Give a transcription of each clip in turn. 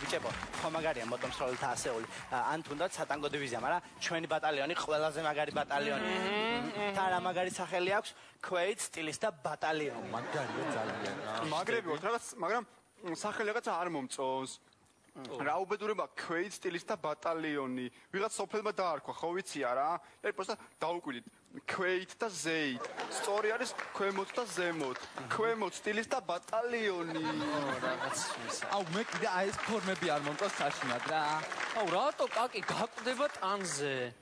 ბიჭებო, ხო მაგარია მოტომსროლთა ასეული. ან თუნდაც სატანგო დივიზია, მაგრამ ჩვენი ბატალიონი ყველაზე მაგარი ბატალიონი. თან რა მაგარი სახელი აქვს? ქვეით სტილისტთა ბატალიონი. მაგარია ძალიან. მაგრები ვართ რაღაც, მაგრამ სახელი რაღაც არ მომწონს. რა უბედურება ქვეით სტილისტთა ბატალიონი. ვიღაც სოფელმა დაარქვა, ხო ვიცი არა? აი პროსტა დაუკვირდით. ქვეით და ზეით. სწორი არის ქვემოთ და ზემოთ. ქვემოთ სტილისტთა ბატალიონი. რაღაც ისა. აუ მე კიდე აი ეს ფორმები არ მომწონს საშინად რა. აუ რატო კაკი გაკვდება ტანზე?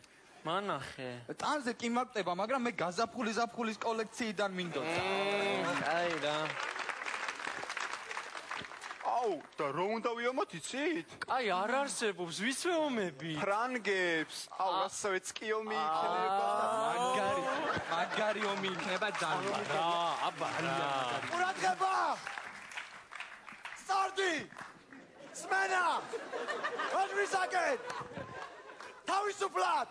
მანახე. ტანზე კი მაკვდება, მაგრამ მე გაზაფხულის კოლექციიდან მინდოდა. აი რა. აუ, და რო უნდა ვიომოთ იცით? აი არ არსებობს ვისვეომები. ფრანგებს. აუ, რასაც კი ომი იქნება. მაგარი ომი იქნება ძალიან. რა, აბა რა. ყურადღება! სტარტი! სმენა! ვაჟვისაკენ! თავისუფლად!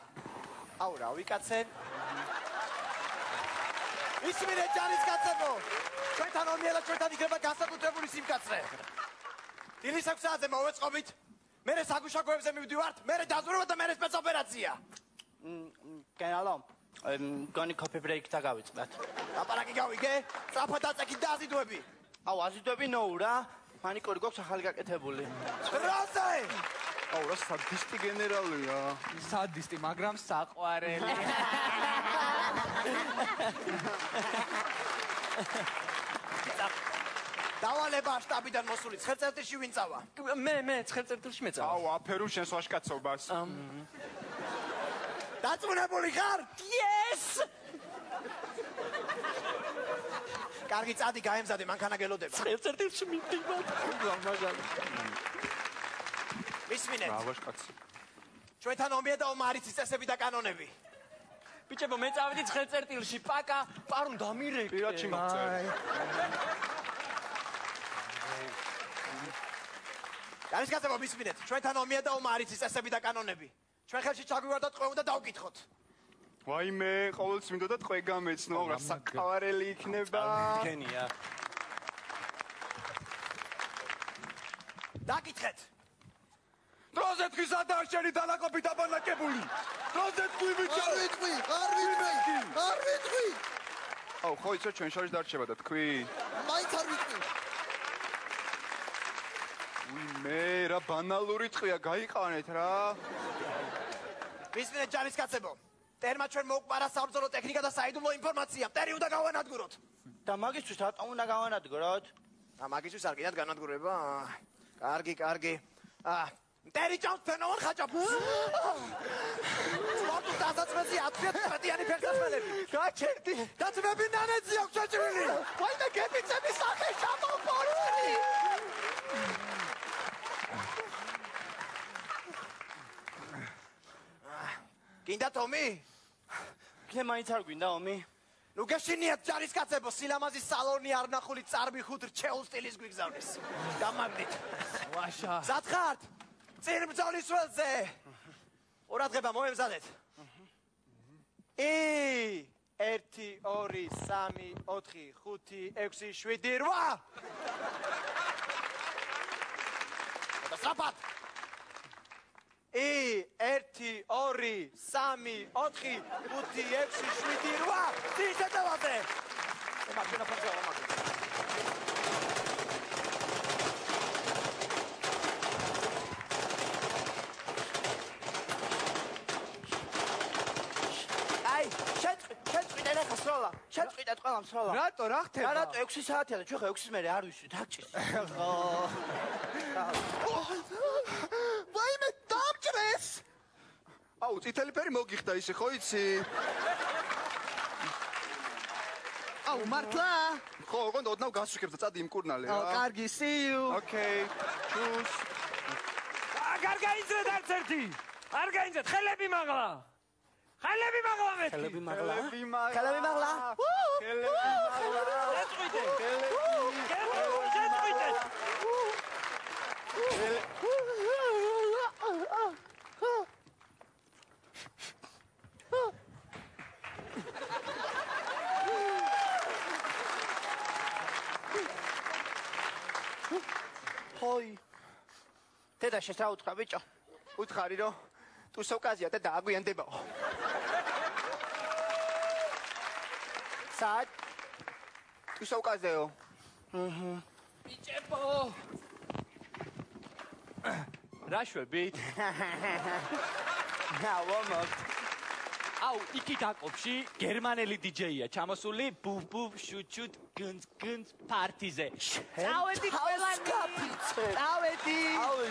აუ რა ვიკაცენ? ისმინე ჯარისკაცებო! ჩვენთან ომიელა ჩვენთან იქნება განსაკუთრებული სიმკაცრე. დილის 6 საათზე მოვეწყობით. მერე საგუშაგოებზე მივდივართ, მერე დაზვერვა და მერე სპეცოპერაცია. გენერალო, გონი კოფი ბრეიკი დაგავიწყდათ. ლაპარაკი გავიგე? სწრაფად დაწექით და აზიდვები. აუ, აზიდვები ნოუ რა. მანიკური გვაქვს ახალი გაკეთებული. რაზე? აუ, რა სადისტი გენერალია. სადისტი, მაგრამ საყვარელი. დავალება შტაბიდან მოსული ცხელწერტილში ვინ წავა? მე ცხელწერტილში მეწავა. აუ, აფერუ შენს ვაშკაცობას. დაწუნებული ხარ? Yes! კარგი წადი გაემზადე, მანქანა გელოდება. ცხელწერტილში მივდივარ. მაგარი. მისმინეთ. რა ვაშკაცი. ჩვენთან ომია და ომა არის წესები და კანონები. ბიჭებო, მე წავედი ცხელწერტილში, პაკა, პარუნ დამირეკე. პირადში მოგწერ. ჯარისკაცებო, მისმინეთ. ჩვენთან ომია და ომა არის წესები და კანონები. ჩვენ ხელში ჩაგვივარდათ ტყვე უნდა დავკითხოთ. ვაიმე, ყოველთვის მინდოდა ტყვე გამეცნო, რა საყვარელი იქნება. გენია. დაკითხეთ. დროზე თხის ადარშენი დანაყოფი დაბანაკებული. დროზე თხი ბიჭო. არ ვიტყვი. აუ, ხო იცი ჩვენ შორის დარჩება და თქვი. მაინც არ ვიტყვი. მე რა ბანალური ტყვია, გაიყანეთ რა. მისმინეთ ჯარისკაცებო. ტერმა ჩვენ მოუყარა საბრძოლო ტექნიკა და საიდუმლო ინფორმაცია. მტერი უნდა გავანადგუროთ. და მაგისთვის რატომ უნდა გავანადგუროთ? მაგისთვის არ გინდათ განადგურება? კარგი. მტერი ჭამს ფენოვან ხაჭაპურს. სპორტის დასაწყისი 10-წლიანი ფეხსაცმელები. გაჩერდი. და ძმები ნანეძი აქვს შეჭრილი. ვაიმე გეპიცების სახე ჩამოვყოლი. გინდათ ომი? მე მაინც არ გვინდა ომი. ნუ გეშინიათ ჯარისკაცებო, სილამაზის სალონი არნახული წარბი ხუთ რჩეულ სტილის გვიგზავნის. გამაგდით. ვაშა. მზად ხართ? წინ ბრძოლის ველზე. ყურადღება მოემზადეთ. 1 2 3 4 5 6 7 8. და სწრაფად. 1 2 3 4 5 6 7 8. დიჟეტავაზე. მაქინა ფონზეო მაგ. შეწყვიტეთ ყველა მსროლა. რატო რა ხდება? რატო 6 საათია და ჩვენ ხა 6-ის მერე არ ვისვით, დაგჭირს. ვაიმე დამჭრეს. აუ, წითელი ფერი მოგიხდა ისე, ხო იცი? აუ, მართლა? ხო, ოღონდ ოდნავ გასუქებს და წადი იმკურნალე რა. აუ, კარგი, see you. Okay. Choose. არ გაიძრეთ არც ერთი. არ გაიძრეთ, ხელები მაღლა. ხელები მაღლა მეთქი. ხელები მაღლა. ხელები მაღლა. ხელები მაღლა. შეწყვიტე. შეწყვიტე. ჰოი. დედაშეს რა უთხრა ბიჭო? უთხარი რომ ტუსოვკაზია და დააგვიანდებაო. სად? ტუსოვკაზეო. ბიჭებო. რა შვებით? ვამოთ. აუ, იქით აკობში გერმანელი დიჯეია, ჩამოსული ბუბ ბუბ შუჩუთ გუნც გუნც პარტიზე. წავედი ყველანი. კაფიცე. წავედი. ავი.